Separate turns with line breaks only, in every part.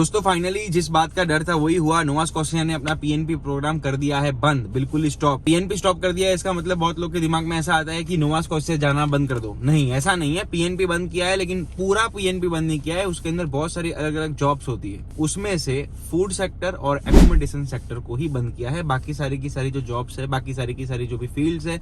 दोस्तों फाइनली जिस बात का डर था वही हुआ। नोवा स्कॉशिया ने अपना पीएनपी प्रोग्राम कर दिया है बंद, बिल्कुल स्टॉप। पीएनपी स्टॉप कर दिया है, इसका मतलब बहुत लोग के दिमाग में ऐसा आता है कि नोवा स्कॉशिया जाना बंद कर दो। नहीं, ऐसा नहीं है। पीएनपी बंद किया है, लेकिन पूरा पीएनपी बंद नहीं किया है। उसके अंदर बहुत सारी अलग अलग जॉब्स होती है, उसमें से फूड सेक्टर और एकोमोडेशन सेक्टर को ही बंद किया है। बाकी सारी की सारी जो जॉब्स है, बाकी सारी की सारी जो भी फील्ड्स है,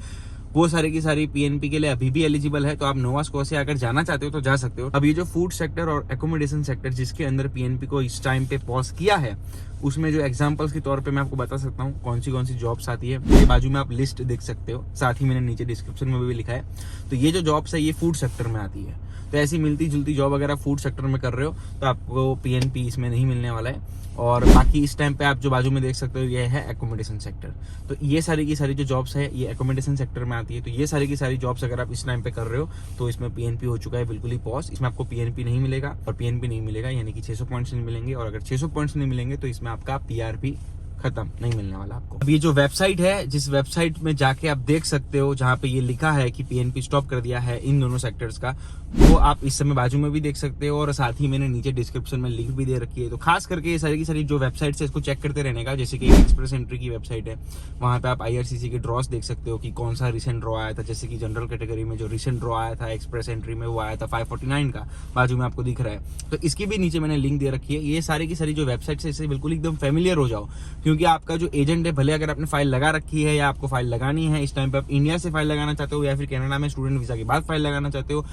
वो सारी की सारी पीएनपी के लिए अभी भी एलिजिबल है। तो आप नोवा स्कॉशिया अगर जाना चाहते हो तो जा सकते हो। अब ये जो फूड सेक्टर और एकोमोडेशन सेक्टर जिसके अंदर पीएनपी को इस टाइम पे पॉज किया है, उसमें जो एग्जांपल्स के तौर पे मैं आपको बता सकता हूँ कौन सी जॉब्स आती है। मेरे बाजू में आप लिस्ट देख सकते हो, साथ ही मैंने नीचे डिस्क्रिप्शन में भी लिखा है। तो ये जो जॉब्स है ये फूड सेक्टर में आती है। तो ऐसी मिलती जुलती जॉब अगर आप फूड सेक्टर में कर रहे हो तो आपको पीएनपी इसमें नहीं मिलने वाला है। और बाकी इस टाइम पे आप जो बाजू में देख सकते हो ये है एकोमोडेशन सेक्टर। तो ये सारी की सारी जो जॉब्स है ये एकोमोडेशन सेक्टर में आती है। तो ये सारी की सारी जॉब्स अगर आप इस टाइम पे कर रहे हो तो इसमें पीएनपी हो चुका है बिल्कुल ही पॉज। इसमें आपको पीएनपी नहीं मिलेगा, और पीएनपी नहीं मिलेगा यानी कि 600 पॉइंट्स नहीं मिलेंगे। और अगर 600 पॉइंट्स नहीं मिलेंगे तो इसमें आपका पीआरपी खत्म, नहीं मिलने वाला आपको। अब ये जो वेबसाइट है, जिस वेबसाइट में जाके आप देख सकते हो जहां पे ये लिखा है कि पीएनपी स्टॉप कर दिया है इन दोनों सेक्टर्स का, वो आप इस समय बाजू में भी देख सकते हो। और साथ ही मैंने नीचे डिस्क्रिप्शन में लिंक भी दे रखी है। तो खास करके ये सारी की सारी जो वेबसाइट है इसको चेक करते रहने का। जैसे कि एक्सप्रेस एंट्री की वेबसाइट है, वहां पे आप आईआरसीसी के ड्रॉस देख सकते हो कि कौन सा रिसेंट ड्रॉ आया था। जैसे कि जनरल कैटेगरी में जो रिसेंट ड्रॉ आया था एक्सप्रेस एंट्री में, वो आया था 549 का, बाजू में आपको दिख रहा है। तो इसकी भी नीचे मैंने लिंक दे रखी है। ये सारी की सारी जो वेबसाइट है इससे बिल्कुल एकदम फेमिलियर हो जाओ, क्योंकि आपका जो एजेंट है, भले अगर आपने फाइल लगा रखी है या आपको फाइल लगानी है, इस टाइम पे आप इंडिया से फाइल लगाना चाहते हो या फिर कनाडा में स्टूडेंट वीजा के बाद फाइल लगाना चाहते हो,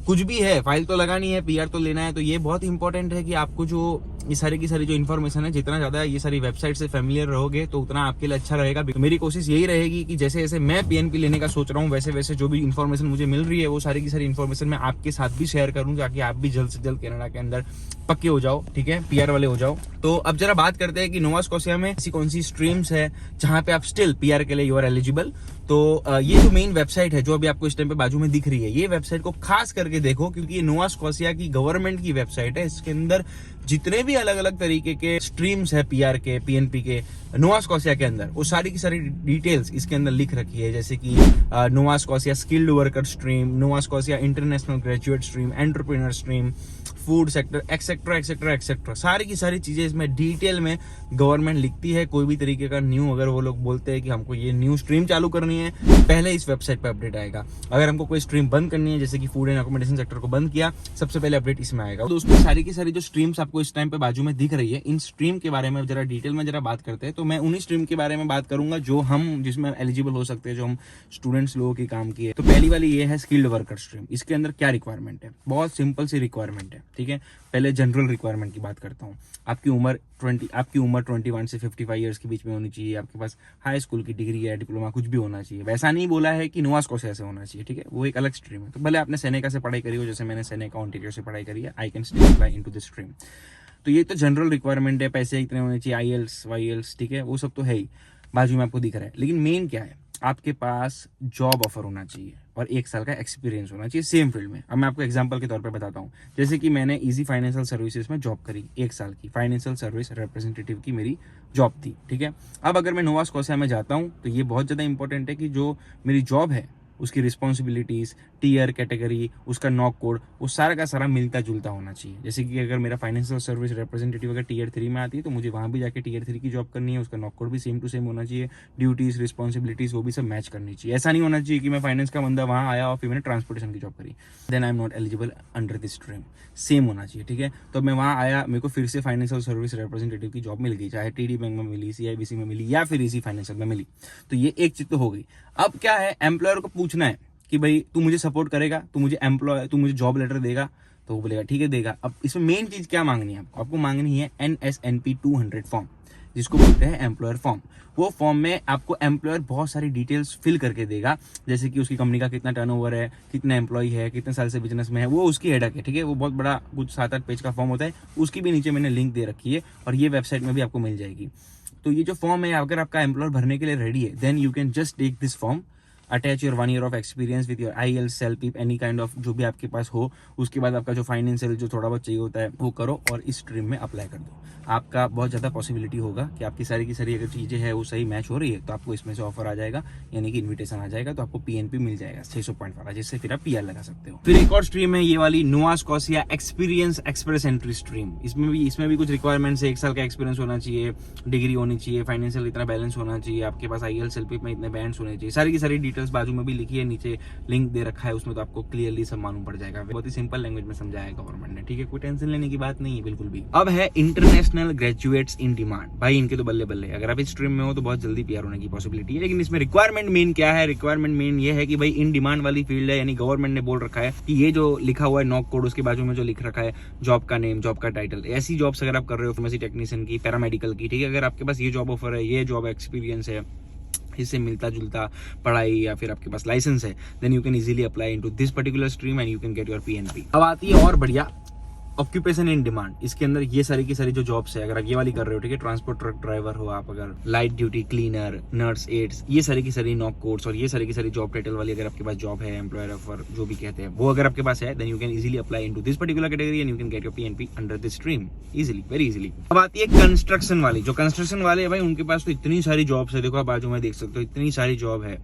कुछ भी है, फाइल तो लगानी है, पीआर तो लेना है। तो ये बहुत इंपॉर्टेंट है कि आपको जो ये सारी की सारी जो इन्फॉर्मेशन है, जितना ज्यादा ये सारी वेबसाइट से फेमिलियर रहोगे तो उतना आपके लिए अच्छा रहेगा। तो मेरी कोशिश यही रहेगी कि जैसे जैसे मैं पीएनपी लेने का सोच रहा हूँ, वैसे वैसे जो भी इन्फॉर्मेशन मुझे मिल रही है वो सारी की सारी इन्फॉर्मेशन मैं आपके साथ भी शेयर करूँ, ताकि आप भी जल्द से जल्द कनाडा के अंदर पक्के हो जाओ, ठीक है, पीआर वाले हो जाओ। तो अब जरा बात करते हैं कि नोवा स्कॉशिया में ऐसी कौन सी स्ट्रीम्स है जहां पे आप स्टिल पीआर के लिए यू आर एलिजिबल। तो ये जो मेन वेबसाइट है जो अभी आपको इस टाइम पे बाजू में दिख रही है, ये वेबसाइट को खास करके देखो, क्योंकि ये नोवा स्कॉशिया की गवर्नमेंट की वेबसाइट है। इसके अंदर जितने भी अलग अलग तरीके के स्ट्रीम्स है पीआर के, पीएनपी के नोवा स्कॉशिया के अंदर, वो सारी की सारी डिटेल्स इसके अंदर लिख रखी है। जैसे कि Nova Scotia skilled worker stream, Nova Scotia international graduate stream, entrepreneur stream, food sector, etcetera etcetera etcetera, सारी की सारी चीजें इसमें डिटेल में गवर्नमेंट लिखती है। कोई भी तरीके का न्यू अगर वो लोग बोलते हैं कि हमको ये न्यू स्ट्रीम चालू करनी है, पहले इस वेबसाइट पे अपडेट आएगा। अगर हमको कोई स्ट्रीम बंद करनी है, जैसे कि फूड एंड अकोमोडेशन सेक्टर को बंद किया, सबसे पहले अपडेट इसमें आएगा। दोस्तों सारी की सारी जो स्ट्रीम्स आपको इस टाइम पे बाजू में दिख रही है, इन स्ट्रीम के बारे में जरा डिटेल में जरा बात करते हैं। तो मैं उन्हीं स्ट्रीम के बारे में बात करूंगा जो हम जिसमें एलिजिबल हो सकते हैं, जो हम स्टूडेंट्स लोगों की काम की है। तो पहली वाली ये है स्किल्ड वर्कर स्ट्रीम। इसके अंदर क्या रिक्वायरमेंट है? बहुत सिंपल सी रिक्वायरमेंट है, ठीक है। पहले जनरल रिक्वायरमेंट की बात करता हूँ। आपकी उम्र 21 से 55 ईयर्स के बीच में होनी चाहिए। आपके पास हाई स्कूल की डिग्री या डिप्लोमा कुछ भी होना चाहिए। वैसा नहीं बोला है कि नोवा स्कॉशिया से होना चाहिए, ठीक है, वो एक अलग स्ट्रीम है। तो भले आपने सेनेका से पढ़ाई करी हो, जैसे मैंने सेनेका ओंटारियो से पढ़ाई करी है, I can still apply into this stream. तो ये तो जनरल रिक्वायरमेंट है, पैसे इतने होने चाहिए, आईएल्स वाईएल्स, ठीक है, वो सब तो है ही, बाजू में आपको दिख रहा है। लेकिन मेन क्या है, आपके पास जॉब ऑफर होना चाहिए और 1 साल का एक्सपीरियंस होना चाहिए सेम फील्ड में। अब मैं आपको एग्जांपल के तौर पे बताता हूँ। जैसे कि मैंने इजी फाइनेंशियल सर्विसेज में जॉब करी 1 साल की, फाइनेंशियल सर्विस रिप्रेजेंटेटिव की मेरी जॉब थी, ठीक है। अब अगर मैं नोवा स्कॉशिया में जाता हूँ तो ये बहुत ज़्यादा इंपॉर्टेंट है कि जो मेरी जॉब है उसकी रिस्पॉन्सिबिलिटीज, टीयर कैटेगरी, उसका नॉक कोड, वो सारा का सारा मिलता जुलता होना चाहिए। जैसे कि अगर मेरा फाइनेंशियल सर्विस रिप्रेजेंटेटिव अगर टीयर 3 में आती है तो मुझे वहाँ भी जाके टीयर 3 की जॉब करनी है, उसका नॉक कोड भी सेम टू सेम होना चाहिए, ड्यूटीज रिस्पॉन्सिबिलिटीज वो भी सब मैच करनी चाहिए। ऐसा नहीं होना चाहिए कि मैं फाइनेंस का बंदा वहाँ आया और फिर मैंने ट्रांसपोर्टेशन की जॉब करी, then I am not eligible under this stream. Same होना चाहिए, ठीक है। तो मैं वहाँ आया, मेरे को फिर से फाइनेंशियल सर्विस रिप्रेजेंटेटिव की जॉब मिल गई, चाहे टीडी बैंक में मिली, सीआईबीसी में मिली या फिर इसी फाइनेंशियल में मिली। तो ये एक चीज तो हो गई। अब क्या है, एम्प्लॉयर को पूछना है कि भाई तू मुझे सपोर्ट करेगा, तू मुझे जॉब लेटर देगा, तो वो बोलेगा ठीक है देगा। अब इसमें मेन चीज क्या मांगनी है आपको मांगनी है NSNP 200 फॉर्म, जिसको बोलते हैं एम्प्लॉयर फॉर्म। वो फॉर्म में आपको एम्प्लॉयर बहुत सारी डिटेल्स फिल करके देगा, जैसे कि उसकी कंपनी का कितना टर्नओवर है, कितना एम्प्लॉय है, कितने साल से बिजनेस में है, वो उसकी हेडक है, ठीक है। वो बहुत बड़ा कुछ 7-8 पेज का फॉर्म होता है, उसकी भी नीचे मैंने लिंक दे रखी है और ये वेबसाइट में भी आपको मिल जाएगी। तो ये जो फॉर्म है, अगर आपका एम्प्लॉयर भरने के लिए रेडी है, then you can just take this form attach your 1 year of experience with your IELTS, self, any kind of जो भी आपके पास हो। उसके बाद आपका जो फाइनेंशियल जो थोड़ा बहुत चाहिए होता है वो करो और इस स्ट्रीम में अप्लाई कर दो। आपका बहुत ज़्यादा पॉसिबिलिटी होगा कि आपकी सारी की सारी अगर चीज़ें हैं वो सही मैच हो रही है तो आपको इसमें से ऑफर आ जाएगा, यानी कि इन्विटेशन आ जाएगा, तो आपको PNP मिल जाएगा 600 पॉइंट वाला, जिससे फिर आप PR लगा सकते हो। फिर एक और स्ट्रीम है ये वाली नुआ स्कॉसिया एक्सपीरियंस एक्सप्रेस एंट्री स्ट्रीम। इसमें भी कुछ रिक्वायरमेंट्स है, 1 साल का एक्सपीरियंस होना चाहिए, डिग्री होनी चाहिए, फाइनेंशियल इतना बैलेंस होना चाहिए, आपके पास IELTS सेल्फ में इतने बैंड्स होने चाहिए, सारी की सारी डिटेल्स बाजू में भी लिखी है, नीचे लिंक दे रखा है उसमें, तो आपको क्लियरली सब मालूम पड़ जाएगा। बहुत ही सिंपल लैंग्वेज में समझाया है गवर्नमेंट ने, ठीक है, कोई टेंशन लेने की बात नहीं है बिल्कुल भी। अब है इंटरनेशनल ग्रेजुएट्स इन डिमांड। भाई इनके तो बल्ले बल्ले, अगर आप इस स्ट्रीम में हो तो बहुत जल्दी PR होने की पॉसिबिलिटी है। लेकिन इसमें रिक्वायरमेंट मेन क्या है? रिक्वायरमेंट मेन ये है कि भाई इन डिमांड वाली फील्ड है, यानी गवर्नमेंट ने बोल रखा है कि ये जो लिखा हुआ है नॉक कोड, उसके बाजू में जो लिख रखा है जॉब का नेम, जॉब का टाइटल, ऐसी जॉब्स अगर आप कर रहे हो, फार्मेसी टेक्नीशियन की, पैरामेडिकल की, ठीक है, अगर आपके पास ये जॉब ऑफर है, ये जॉब एक्सपीरियंस है, इससे मिलता जुलता पढ़ाई या फिर आपके पास लाइसेंस है, then you can easily apply into this particular stream and you can get your PNP। अब आती है और बढ़िया ऑक्यूपेशन इन डिमांड। इसके अंदर ये सारी की सारी जो जॉब्स है, अगर आप ये वाली कर रहे हो, ठीक है, ट्रांसपोर्ट ट्रक ड्राइवर हो आप, अगर light duty cleaner, nurse, aides, ये सारी की सारी नॉक कोर्स और ये सारी की सारी जॉब टाइटल वाली अगर आपके पास जॉब है, एम्प्लॉयर ऑफर जो भी कहते हैं, वो अगर आपके पास है, then you can easily apply into this particular category and you can get your PNP under this stream easily, very easily. अब आती है कंस्ट्रक्शन वाली। जो कंस्ट्रक्शन वाले है भाई, उनके पास तो इतनी सारी जॉब्स है, देखो आप बाजू में देख सकते हो, इतनी सारी जॉब है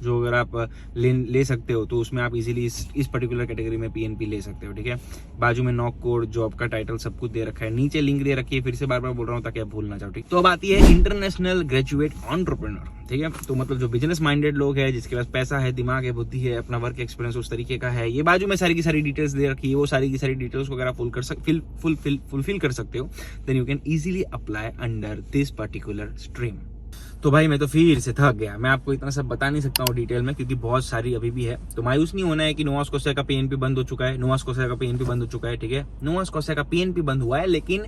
जो अगर आप ले सकते हो तो उसमें आप इजीली इस पर्टिकुलर कैटेगरी में PNP ले सकते हो, ठीक है। बाजू में नॉक कोड, जॉब का टाइटल, सब कुछ दे रखा है, नीचे लिंक दे रखी है, फिर से बार बार बोल रहा हूँ ताकि आप भूल ना जाओ, ठीक। तो अब आती है इंटरनेशनल ग्रेजुएट एंटरप्रेन्योर, ठीक है, तो मतलब जो बिजनेस माइंडेड लोग है, जिसके पास पैसा है, दिमाग है, बुद्धि है, अपना वर्क एक्सपीरियंस उस तरीके का है, ये बाजू में सारी की सारी डिटेल्स दे रखी है, वो सारी की सारी डिटेल्स को अगर आप फुलफिल कर सकते हो, then you can easily apply under this particular stream. तो भाई मैं तो फिर से थक गया, मैं आपको इतना सब बता नहीं सकता हूँ डिटेल में, क्योंकि बहुत सारी अभी भी है। तो मायूस नहीं होना है कि नुआ स्कॉसिया का PNP बंद हो चुका है, नुआ स्कॉसिया का PNP बंद हो चुका है, ठीक है। नुआ स्कॉसिया का PNP बंद हुआ है, लेकिन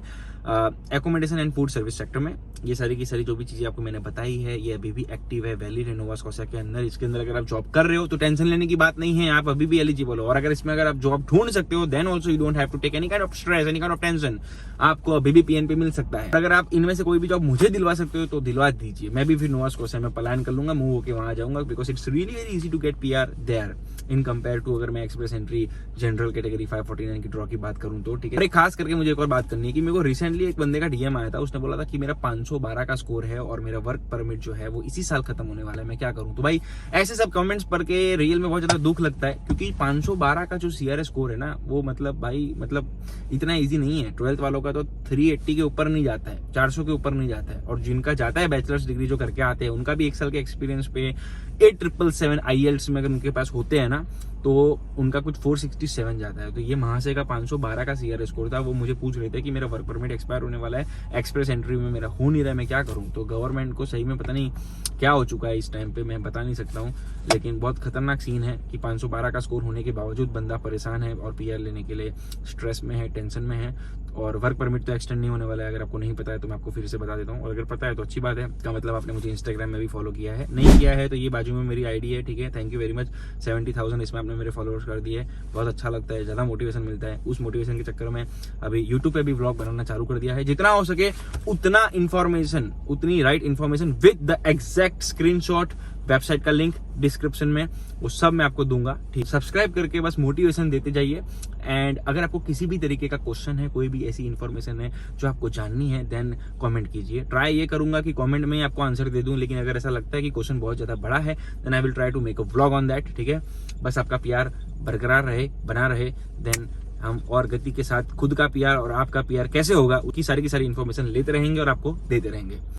accommodation and food service sector में ये सारी की सारी जो भी चीजें आपको मैंने बताई है, ये अभी भी एक्टिव है, वैलिड है नुआ स्कॉसिया के अंदर। इसके अंदर अगर आप जॉब कर रहे हो तो टेंशन लेने की बात नहीं है, आप अभी भी एलिजिबल हो। और अगर इसमें अगर आप जॉब ढूंढ सकते हो, then also you don't have to take any kind of stress, any kind of tension, आपको अभी भी PNP मिल सकता है। अगर आप इनमें से कोई भी जॉब मुझे दिलवा सकते हो तो दिलवा दीजिए, मैं भी फिर नुआ स्कॉसिया में प्लान कर लूंगा, मूव होकर वहां जाऊंगा, because it's really very easy to get PR there in compare to अगर मैं एक्सप्रेस एंट्री जनरल कैटेगरी 549 की ड्रॉ की बात करूं तो, ठीक है। खास करके मुझे एक और बात करनी है कि मेरे को रिसेंटली एक बंदे का DM आया था, उसने बोला था कि मेरा 512 का स्कोर है और मेरा वर्क परमिट जो है वो इसी साल खत्म होने वाला है, मैं क्या करूं। तो भाई ऐसे सब कमेंट्स पढ़ के रियल में बहुत ज्यादा दुख लगता है, क्योंकि 512 का जो CRA स्कोर है ना, वो मतलब भाई मतलब इतना ईजी नहीं है। 12th वालों का तो 380 के ऊपर नहीं जाता है, 400 के ऊपर नहीं जाता है, और जिनका जाता है बैचलर्स डिग्री जो करके आते हैं, उनका भी 1 साल के एक्सपीरियंस पे 8777 IELTS में अगर उनके पास होते हैं ना, तो उनका कुछ 467 जाता है। तो ये महाशय का 512 का CRA स्कोर था। वो मुझे पूछ रहे थे कि मेरा वर्क परमिट एक्सपायर होने वाला है, एक्सप्रेस एंट्री में मेरा हो नहीं रहा है, मैं क्या करूं। तो गवर्नमेंट को सही में पता नहीं क्या हो चुका है इस टाइम पे, मैं बता नहीं सकता हूं, लेकिन बहुत खतरनाक सीन है कि 512 का स्कोर होने के बावजूद बंदा परेशान है और PR लेने के लिए स्ट्रेस में है, टेंशन में है। और वर्क परमिट तो एक्सटेंड नहीं होने वाला है, अगर आपको नहीं पता है तो मैं आपको फिर से बता देता हूँ, और अगर पता है तो अच्छी बात है, का मतलब आपने मुझे इंस्टाग्राम में भी फॉलो किया है, नहीं किया है तो ये बाजू में मेरी ID है, ठीक है। थैंक यू वेरी मच, 70,000 इसमें आपने मेरे फॉलोअर्स कर दिए, बहुत अच्छा लगता है, ज़्यादा मोटिवेशन मिलता है। उस मोटिवेशन के चक्कर में अभी यूट्यूब पे भी व्लॉग बनाना चालू कर दिया है, जितना हो सके उतना इन्फॉर्मेशन, उतनी right information with the exact screenshot, website का लिंक डिस्क्रिप्शन में, वो सब मैं आपको दूंगा, ठीक। सब्सक्राइब करके बस मोटिवेशन देते जाइए। एंड अगर आपको किसी भी तरीके का क्वेश्चन है, कोई भी ऐसी इन्फॉर्मेशन है जो आपको जाननी है, देन कमेंट कीजिए। ट्राई ये करूंगा कि कमेंट में ही आपको आंसर दे दूं, लेकिन अगर ऐसा लगता है कि क्वेश्चन बहुत ज्यादा बड़ा है, then I will try to make a vlog on that, ठीक है। बस आपका PR बरकरार रहे, बना रहे, देन हम और गति के साथ खुद का PR और आपका PR कैसे होगा उसकी सारी की सारी इन्फॉर्मेशन लेते रहेंगे और आपको देते रहेंगे।